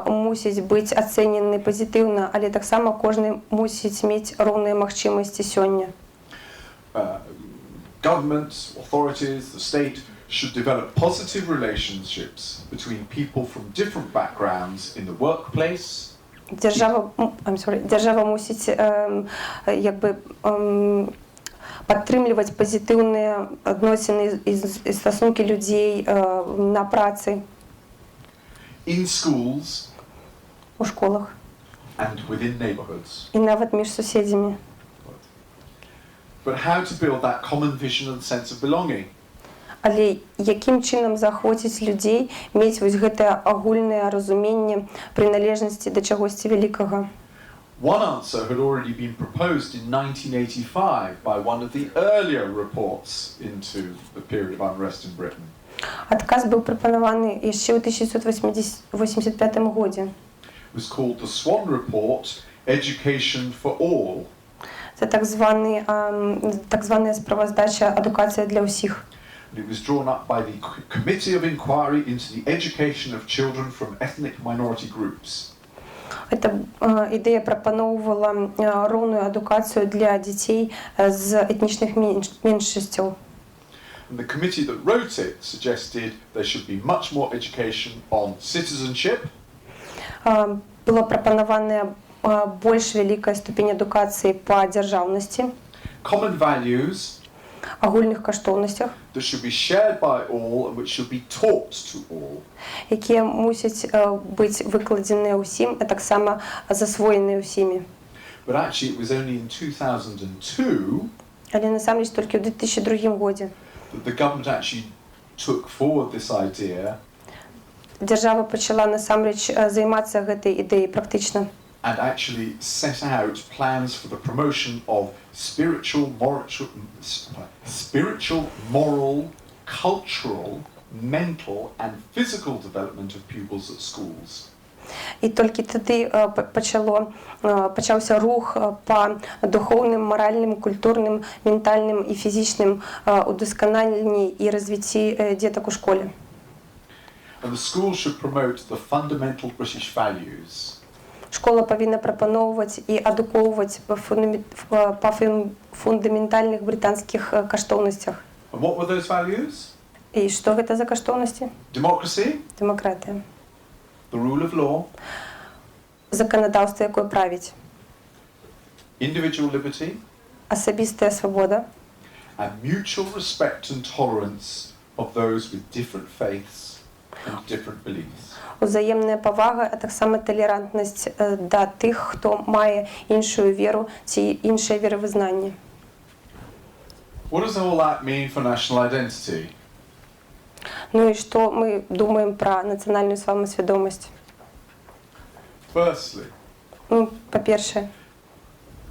мусіць быць ацэнены пазітыўна, але таксама кожны мусіць мець роўныя магчымасці сёння. Governments, authorities, the state should develop positive relationships between people from different backgrounds in the workplace. Дзяржава мусіць падтрымліваць пазітыўныя адносіны і стасункі людзей на працы, in schools, у школах and within neighbourhoods. і нават між суседзямі. But how to build that common vision and sense of belonging? Але якім чынам заахвоціць людзей мець вось гэтае агульнае разуменне прыналежнасці да чагосьці вялікага? One answer had already been proposed in 1985 by one of the earlier reports into the period of unrest in Britain. Адказ быў прапанаваны яшчэ ў 1985 годзе. It was called the Swan Report, Education for All. Це так званая справаздача «Адукація для ўсіх». It was drawn up by the Committee of Inquiry into the Education of Children from Ethnic Minority Groups. Эта ідэя прапаноўвала роўную адукацыю для дзяцей з этнічных меншасцяў. And the committee that wrote it suggested there should be much more education on citizenship. Была прапанаваная больш вялікая ступень адукацыі па дзяржаўнасці, Common values агульных каштоўнасцях, that should be shared by all and which should be taught to all. якія мусяць быць выкладзеныя ўсім, а таксама засвоеныя ўсімі. But actually it was only in 2002 Але насамрэч толькі ў 2002 годзе that the government actually took forward this idea дзяржава пачала насамрэч займацца гэтай ідэяй практычна. and actually set out plans for the promotion of spiritual, moral, cultural, mental and physical development of pupils at schools. І толькі тады пачаўся рух па духоўным, маральным, культурным, ментальным і фізічным удасканаленні і развіцці дзетак у школе. And the school should promote the fundamental British values. Школа павінна прапаноўваць і адукоўваць па фундаментальных брытанскіх каштоўнасцях. And what were those values? І што гэта за каштоўнасці? Democracy, Дэмакратыя. the rule of law, Заканадаўства, якое правіць. individual liberty, Асабістая свабода. and mutual respect and tolerance of those with different faiths and different beliefs. Узаемная павага, а таксама талерантнасць да тых, хто мае іншую веру ці іншае веравызнанне. What does all that mean for national identity? Ну и что мы думаем про национальную самосвідомість? Firstly, Ну, по-перше,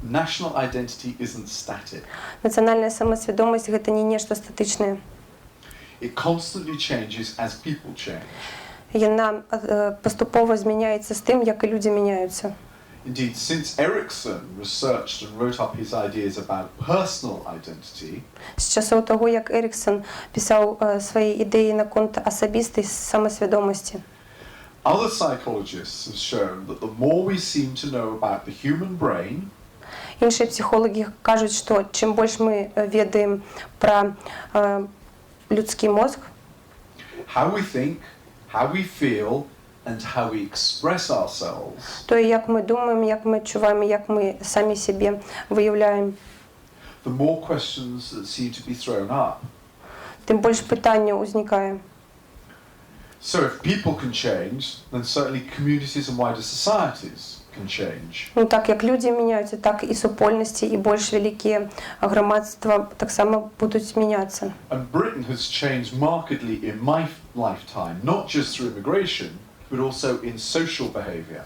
national identity isn't static. національна самосвідомість – гэта не нешта статичнае. It constantly changes as people change. Яна поступово змяняецца з тым, як і людзі мяняюцца. Indeed, since Erickson researched and wrote up his ideas about personal identity, З часоў таго, як Еріксон пісаў свае ідэі наконт асабістай самасвядомасці, other psychologists have shown that the more we seem to know about the human brain, іншыя псіхолагі кажуць, што чым больш мы ведаем пра людскі мозг, how we think, how we feel, and how we express ourselves, то як ми думаем, як ми адчуваем, як ми самі сябе выяўляем, the more questions that seem to be thrown up. тым больш пытанняў узнікае. So if people can change, then certainly communities and wider societies can change. Ну, так як людзі мяняюцца, так і супольнасці, і больш вялікія грамадства таксама будуць мяняцца. And Britain has changed markedly in my lifetime, not just through immigration, but also in social behaviour.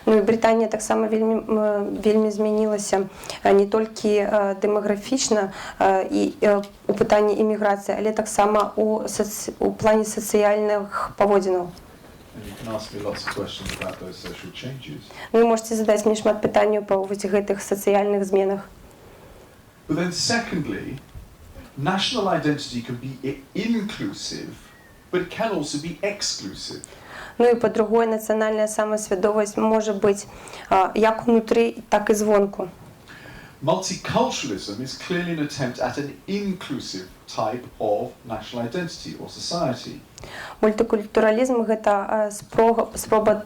Ну і Брытанія таксама вельмі змянілася не толькі дэмаграфічна і у пытанні іміграцыі, але таксама у плане сацыяльных паводзінаў. And you can ask me lots of questions about those social changes. Вы можете задаць мне шмат пытанняў па гэтых сацыяльных зменах. But then secondly, national identity can be inclusive, but it can also be exclusive. Ну і па-другое, нацыянальная самасвядомасць можа быць як унутры, так і звонку. Multiculturalism is clearly an attempt at an inclusive type of national identity or society. Мультикультуралізм – гэта спроба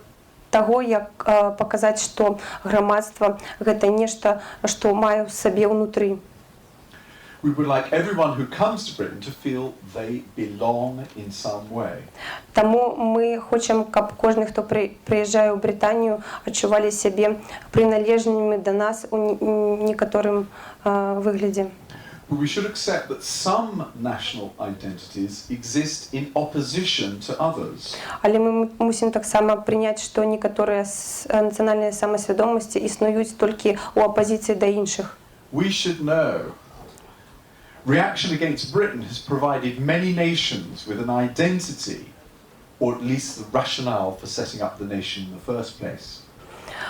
таго, як паказаць, што грамадства – гэта нешта, што мае ў сабе ўнутры. We would like everyone who comes to Britain to feel they belong in some way. Таму мы хочам, каб кожны, хто прыязджае ў Брытанію, адчувалі сябе прыналежнымі да нас у некаторым выглядзе. But we should accept that some national identities exist in opposition to others. Але мы мусім таксама прыняць, што некаторыя нацыянальныя самасвядомасці існуюць толькі ў апазіцыі да іншых. We should know. Reaction against Britain has provided many nations with an identity, or at least the rationale for setting up the nation in the first place.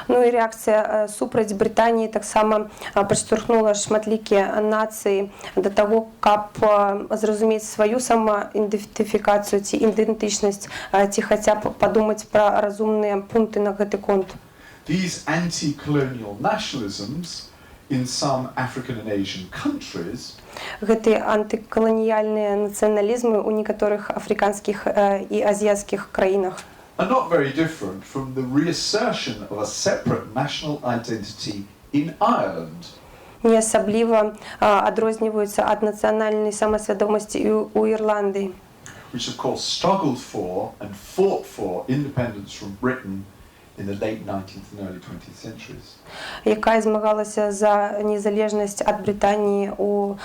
Ну і рэакцыя супраць Брытаніі таксама падштурхнула шматлікія нацыі да таго, каб зразумець сваю самаідэнтыфікацыю ці ідэнтычнасць, ці хаця б падумаць пра разумныя пункты на гэты конт. These anti-colonial nationalisms in some African and Asian countries Гэтыя антыкаланіяльныя нацыяналізмы ў некаторых афрыканскіх і азіяцкіх краінах are not very different from the reassertion of a separate national identity in Ireland. Не асабліва адрозніваюцца ад нацыянальнай самасвядомасці ў Ірландыі, which of course struggled for and fought for independence from Britain in the late 19th and early 20th centuries. якая змагалася за незалежнасць ад Брытаніі у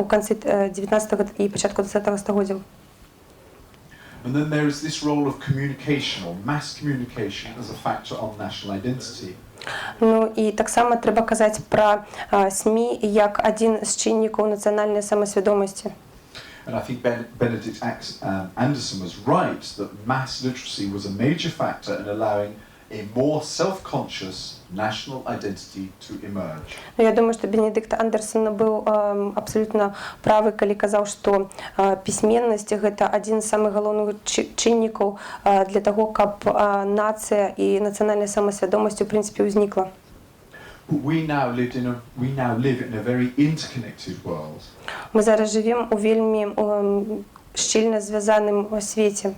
канцы 19-го і пачатку 20-го стагоддзяў. And then there is this role of communication or mass communication as a factor on national identity. Ну і таксама трэба казаць пра СМІ як адзін з чыннікаў нацыянальнай самасвядомасці. And I think Benedict Anderson was right that mass literacy was a major factor in allowing a more self-conscious national identity to emerge. Я думаю, што Бенедикт Андерсон быў абсалютна правы, калі казаў, што пісьменнасць гэта адзін з самых галоўных чыннікаў для таго, каб нацыя і нацыянальная самасвядомасць у прынцыпе ўзнікла. We now live in a very interconnected world. Мы зараз жывем у вельмі шчыльна звязаным свеце.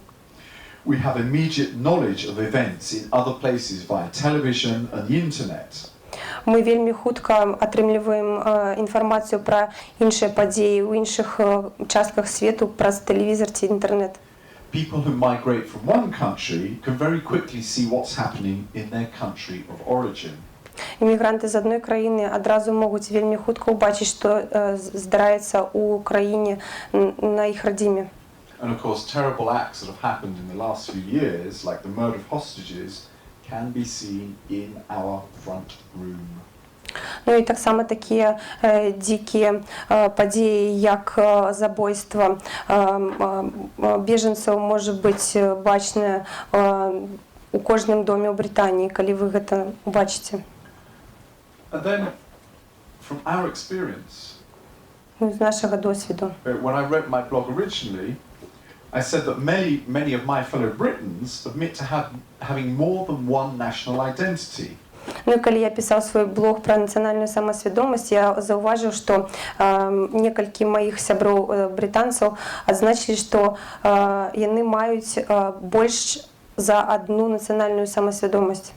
We have immediate knowledge of events in other places via television and the internet. Мы вельмі хутка атрымліваем інфармацыю пра іншыя падзеі ў іншых частках свету праз тэлевізар ці інтэрнэт. People who migrate from one country can very quickly see what's happening in their country of origin. іммігранти з одної країни одразу можуть вельми хутко побачити, що здарається у країні на їх родині. And of course, terrible acts that have happened in the last few years, like the murder of hostages, can be seen in our front room. Ну і так само такі дикі події, як забойство біженців, може бути бачне у кожному домі у Британії, коли ви це бачите. And then, from our experience, З нашого досвіду. when I wrote my blog originally, I said that many of my fellow Britons admit to having more than one national identity. Ну і коли я писав свій блог про національну самосвідомість, я зауважив, що некалькі моїх сябров британців відзначили, що вони мають більш за одну національну самосвідомість.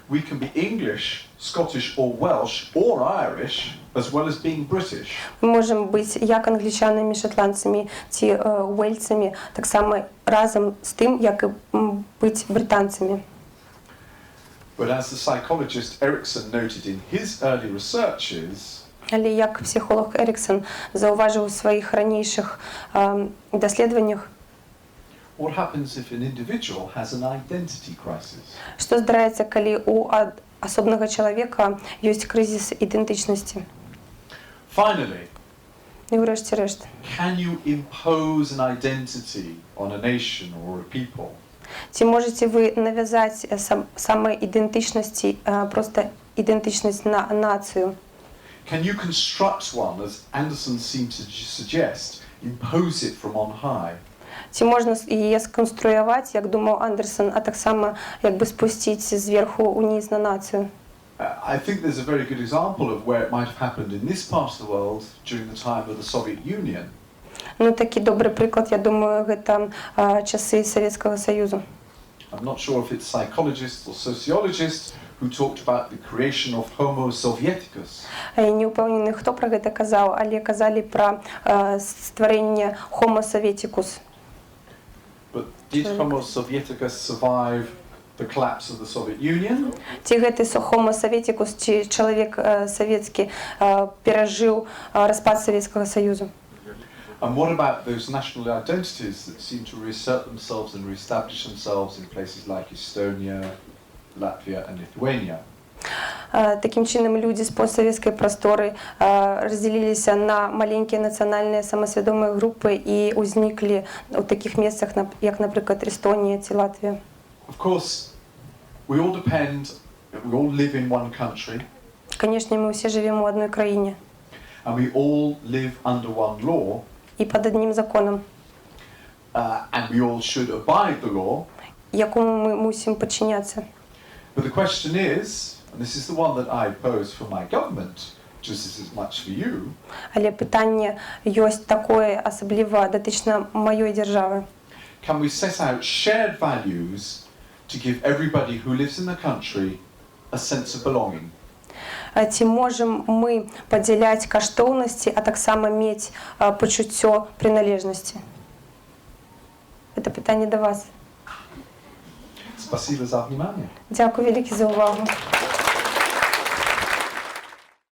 We can be English, Scottish or Welsh or Irish as well as being British. Ми можемо бути як англічанами, шотландцями, ті уельцями, так само разом з тим, як і бути британцями. But as the psychologist Erikson noted in his early researches, Але як психолог Еріксон зауважив у своїх раніших дослідженнях, what happens if an individual has an identity crisis? що здарається, коли у особного чоловіка є кризис ідентичності. Finally, І врешті-решт, can you impose an identity on a nation or a people? чи можете ви нав'язати саме ідентичності, просто ідентичність на націю? Can you construct one, as Anderson seemed to suggest, impose it from on high? Чи можна її сконструювати, як думав Андерсон, а так само якби спустити зверху униз на націю? I think there's a very good example of where it might have happened in this part of the world during the time of the Soviet Union. Ну, такий добрий приклад, я думаю, це часи Совєтського Союзу. I'm not sure if it's psychologists or sociologists who talked about the creation of Homo Sovieticus. Я не впевнений, хто про це казав, але казали про створення Homo Sovieticus. But did Homo Sovieticus survive the collapse of the Soviet Union? Ті гэты Homo Sovieticus, чи чоловік совєтський пережив розпад Совєтського Союзу? And what about those national identities that seem to reassert themselves and reestablish themselves in places like Estonia, Latvia and Lithuania? Таким чином люди з постсовєтської простори розділилися на маленькі національні самосвідомі групи і возникли у таких місцях, як, наприклад, Естонія чи Латвія. Of course, we all live in one country. Звісно, ми всі живемо в одній країні And we all live under one law. і під одним законом, And we all should abide the law. якому ми мусимо підчинятися. But the question is, and this is the one that I pose for my government, just as much for you, Але питання є таке, особливо дотично моєї держави. can we set out shared values to give everybody who lives in the country a sense of belonging? Чи можемо ми поділяти коштовності, а так само мати почуття приналежності? Це питання до вас. Спасибо за внимание. Дякую велике за увагу.